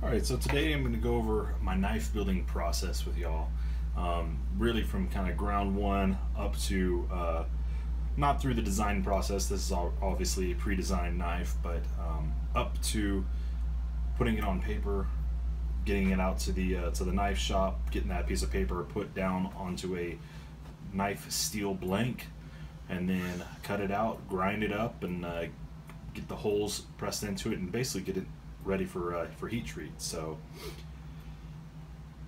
Alright, so today I'm going to go over my knife building process with y'all. Really from kind of ground one up to, not through the design process, this is obviously a pre-designed knife, but up to putting it on paper, getting it out to the knife shop, getting that piece of paper put down onto a knife steel blank, and then cut it out, grind it up, and get the holes pressed into it, and basically get it ready for heat treat. So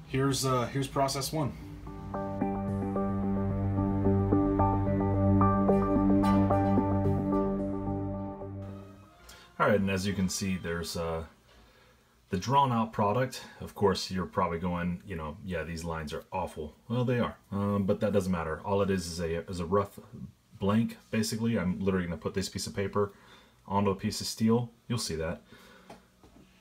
here's process one. All right, and as you can see, there's the drawn out product. Of course, you're probably going, yeah, these lines are awful. Well, they are, but that doesn't matter. All it is a rough blank. Basically, I'm literally going to put this piece of paper onto a piece of steel. You'll see that.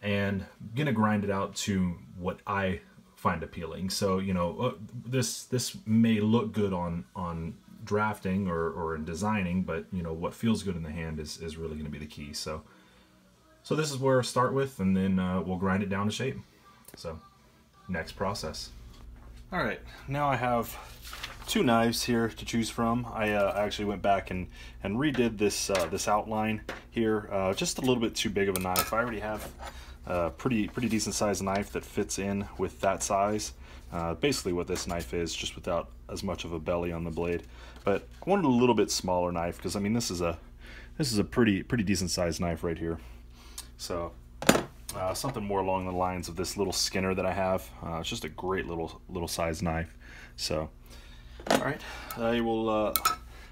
And I'm gonna grind it out to what I find appealing. So this may look good on drafting or in designing, but what feels good in the hand is really gonna be the key. So this is where I start with, and then we'll grind it down to shape. So next process. All right, now I have two knives here to choose from. I actually went back and redid this outline here. Just a little bit too big of a knife. I already have a pretty decent sized knife that fits in with that size. Basically what this knife is, just without as much of a belly on the blade. But I wanted a little bit smaller knife because I mean this is a pretty decent sized knife right here. So something more along the lines of this little Skinner that I have. It's just a great little size knife. So all right, I will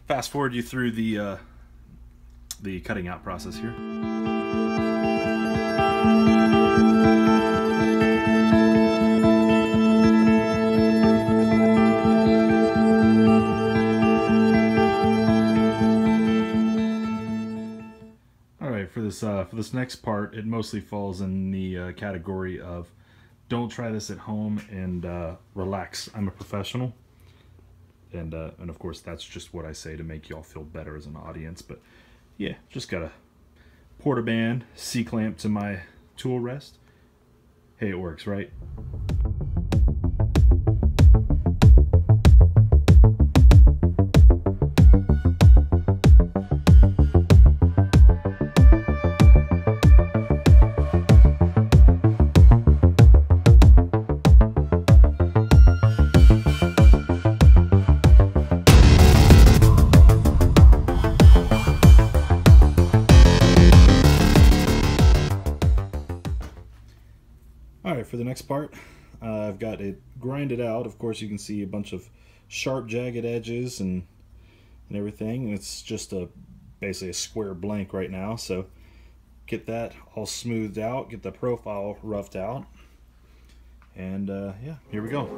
fast forward you through the cutting out process here. All right, for this next part, it mostly falls in the category of don't try this at home and relax. I'm a professional. And of course, that's just what I say to make y'all feel better as an audience. But yeah, just got a Portaband C-clamp to my tool rest. Hey, it works, right? Alright, for the next part, I've got it grinded out. Of course, you can see a bunch of sharp, jagged edges and everything. And it's just basically a square blank right now. So get that all smoothed out, get the profile roughed out. And yeah, here we go.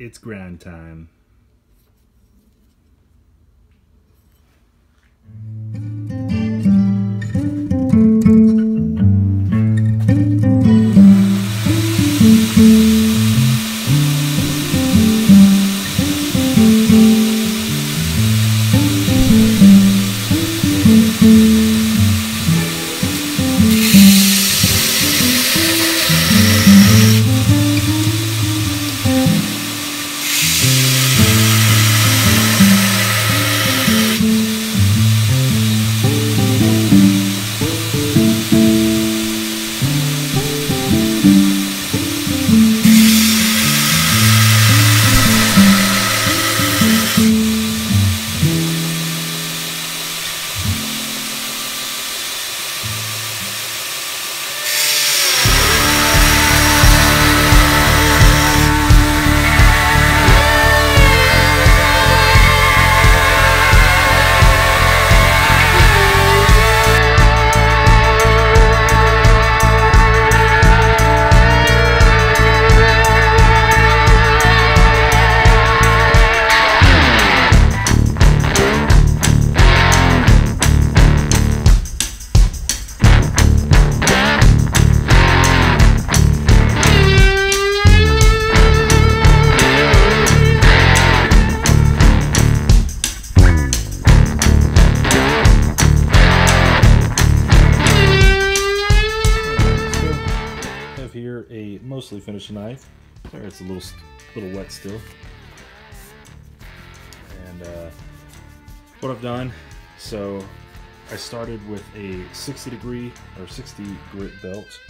it's grind time. A mostly finished knife. There, it's a little wet still. And what I've done, so I started with a 60 degree or 60 grit belt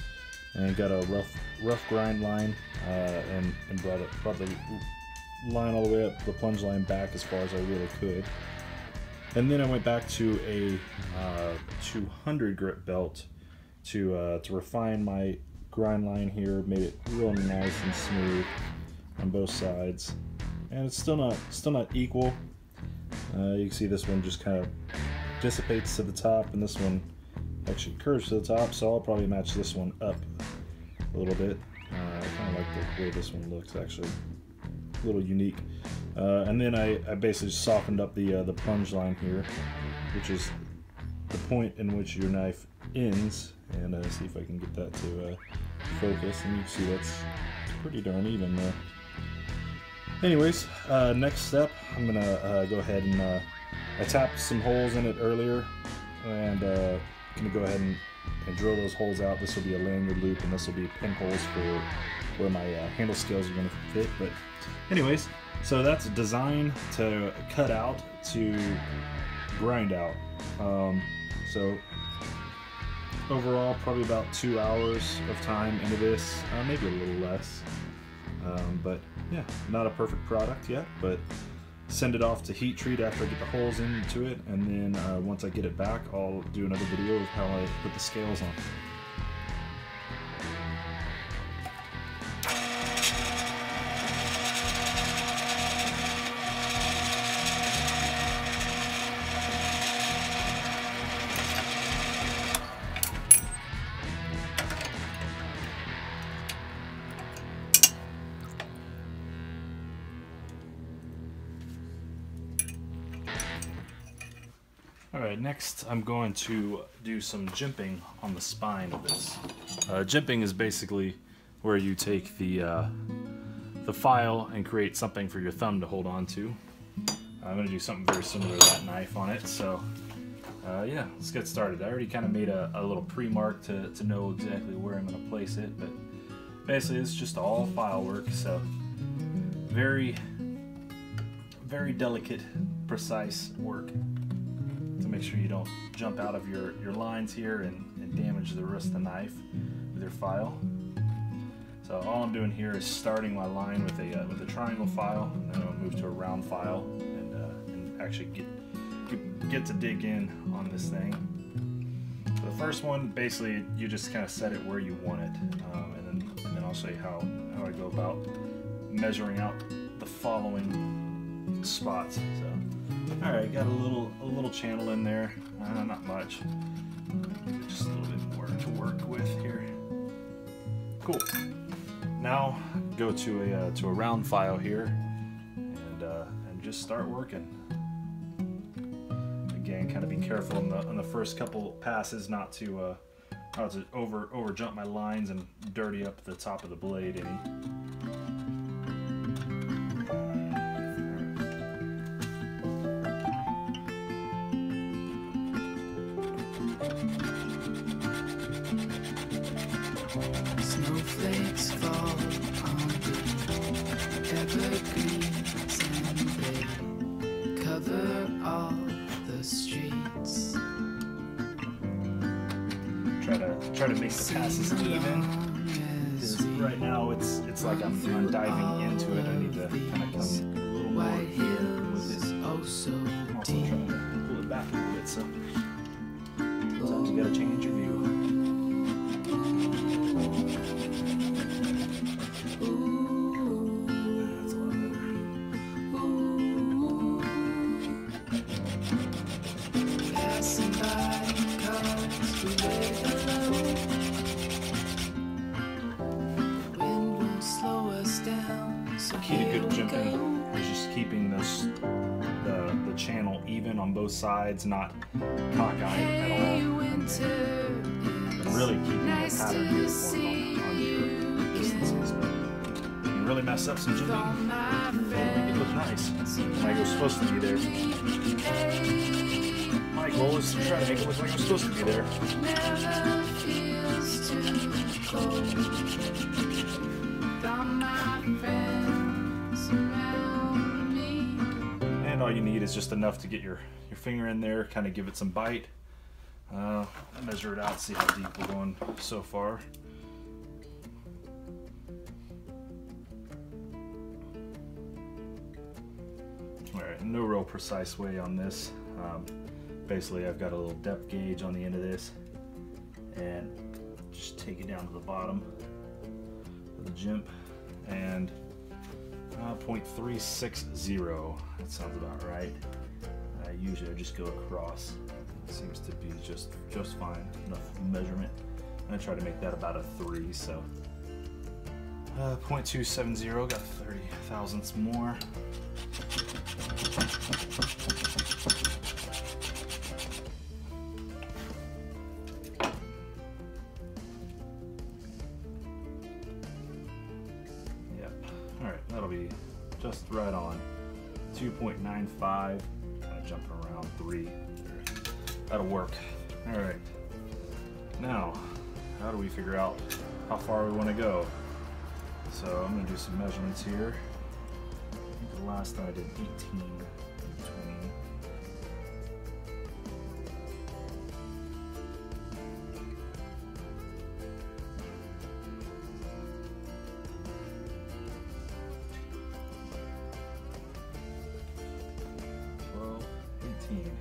and got a rough grind line and brought the line all the way up, the plunge line back as far as I really could. And then I went back to a 200 grit belt to refine my grind line here, made it real nice and smooth on both sides, and it's still not equal. You can see this one just kind of dissipates to the top, and this one actually curves to the top, so I'll probably match this one up a little bit. I kind of like the way this one looks, actually a little unique. And then I basically softened up the plunge line here, which is the point in which your knife ends, and see if I can get that to focus, and you can see that's pretty darn even there. Anyways, next step, I'm gonna go ahead and I tapped some holes in it earlier, and gonna go ahead and drill those holes out. This will be a lanyard loop, and this will be pinholes for where my handle scales are gonna fit. But anyways, so that's designed to cut out to grind out. So overall, probably about 2 hours of time into this, maybe a little less. But yeah, not a perfect product yet, but send it off to heat treat after I get the holes into it, and then once I get it back, I'll do another video of how I put the scales on. Alright, next I'm going to do some jimping on the spine of this. Jimping is basically where you take the file and create something for your thumb to hold on to. I'm going to do something very similar to that knife on it, so yeah, let's get started. I already kind of made a little pre-mark to know exactly where I'm going to place it, but basically it's just all file work, so very, very delicate, precise work to make sure you don't jump out of your lines here and damage the rest of the knife with your file. So all I'm doing here is starting my line with a triangle file, and then I'll move to a round file and actually get to dig in on this thing. So the first one, basically, you just kind of set it where you want it, and then I'll show you how I go about measuring out the following spots. So, all right, got a little channel in there, not much, just a little bit more to work with here. Cool. Now go to a round file here, just start working. Again, kind of be careful on the first couple passes not to over jump my lines and dirty up the top of the blade any. Snowflakes fall on the evergreens and they cover all the streets. Try to make the passes even. Because right now it's like I'm diving into it. I need to kind of come a little more with it. I'm also trying to pull it back a little bit, so sometimes you gotta change your view. Key to good jumping is just keeping the channel even on both sides, not cockeyed at all, and really keeping the pattern uniform on your distances. But you really mess up some jumping, make it look nice. Like it was supposed to be there. My goal is to try to make it look like it was supposed to be there. And all you need is just enough to get your finger in there, kind of give it some bite. Measure it out, see how deep we're going so far. Alright, no real precise way on this. Basically I've got a little depth gauge on the end of this and just take it down to the bottom of the jimp and 0.360. That sounds about right. Usually I just go across. It seems to be just fine, enough measurement. I try to make that about a 3, so 0.270, got 30 thousandths more. Alright, that'll be just right on. 2.95, kind of jumping around 3. That'll work. Alright, now, how do we figure out how far we want to go? So I'm going to do some measurements here. I think the last time I did 18 and 20.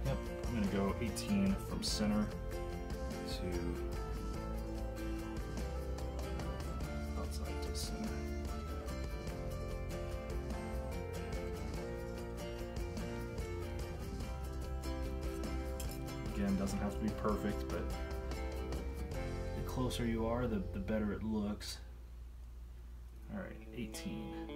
Yep, I'm going to go 18 from center to outside to center. Again, doesn't have to be perfect, but the closer you are, the better it looks. Alright, 18.